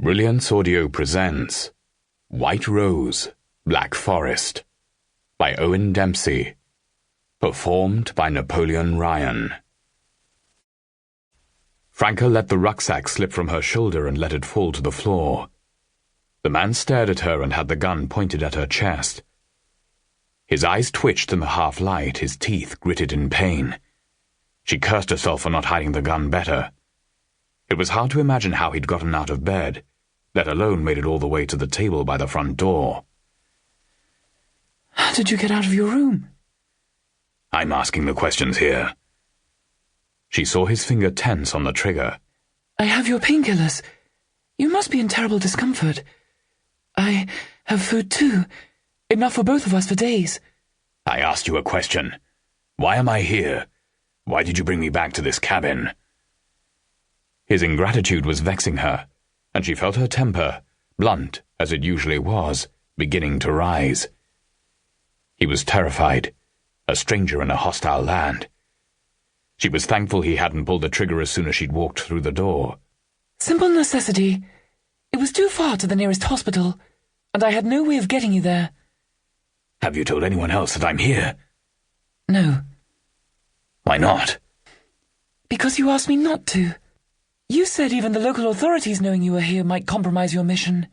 Brilliance Audio presents White Rose, Black Forest by Eoin Dempsey, performed by Napoleon Ryan. Franka let the rucksack slip from her shoulder and let it fall to the floor. The man stared at her and had the gun pointed at her chest. His eyes twitched in the half-light, his teeth gritted in pain. She cursed herself for not hiding the gun better. It was hard to imagine how he'd gotten out of bed, let alone made it all the way to the table by the front door. How did you get out of your room? I'm asking the questions here. She saw his finger tense on the trigger. I have your painkillers. You must be in terrible discomfort. I have food too. Enough for both of us for days. I asked you a question. Why am I here? Why did you bring me back to this cabin? His ingratitude was vexing her, and she felt her temper, blunt as it usually was, beginning to rise. He was terrified, a stranger in a hostile land. She was thankful he hadn't pulled the trigger as soon as she'd walked through the door. Simple necessity. It was too far to the nearest hospital, and I had no way of getting you there. Have you told anyone else that I'm here? No. Why not? Because you asked me not to. You said even the local authorities knowing you were here might compromise your mission.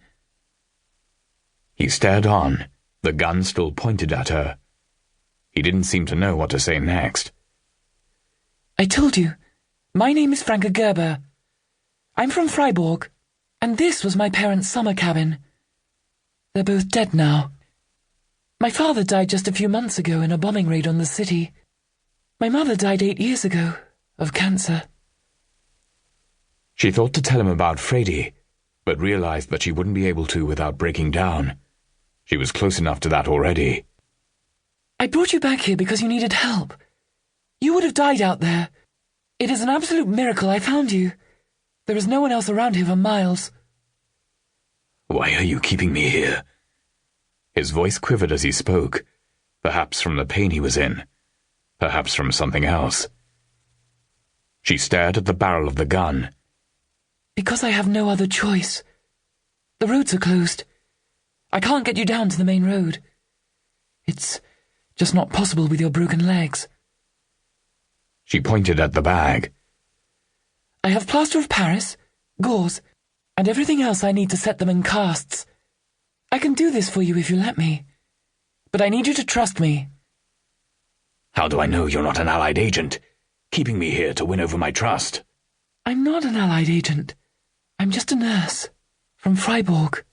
He stared on, the gun still pointed at her. He didn't seem to know what to say next. I told you, my name is Franka Gerber. I'm from Freiburg, and this was my parents' summer cabin. They're both dead now. My father died just a few months ago in a bombing raid on the city. My mother died 8 years ago, of cancer. She thought to tell him about Freddy, but realized that she wouldn't be able to without breaking down. She was close enough to that already. I brought you back here because you needed help. You would have died out there. It is an absolute miracle I found you. There is no one else around here for miles. Why are you keeping me here? His voice quivered as he spoke, perhaps from the pain he was in, perhaps from something else. She stared at the barrel of the gun. Because I have no other choice. The roads are closed. I can't get you down to the main road. It's just not possible with your broken legs. She pointed at the bag. I have plaster of Paris, gauze, and everything else I need to set them in casts. I can do this for you if you let me. But I need you to trust me. How do I know you're not an Allied agent, keeping me here to win over my trust? I'm not an Allied agent. I'm just a nurse, from Freiburg.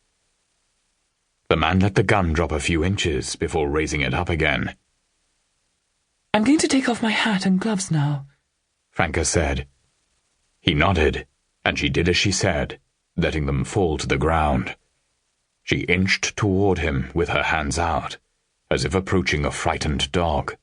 The man let the gun drop a few inches before raising it up again. I'm going to take off my hat and gloves now, Franka said. He nodded, and she did as she said, letting them fall to the ground. She inched toward him with her hands out, as if approaching a frightened dog.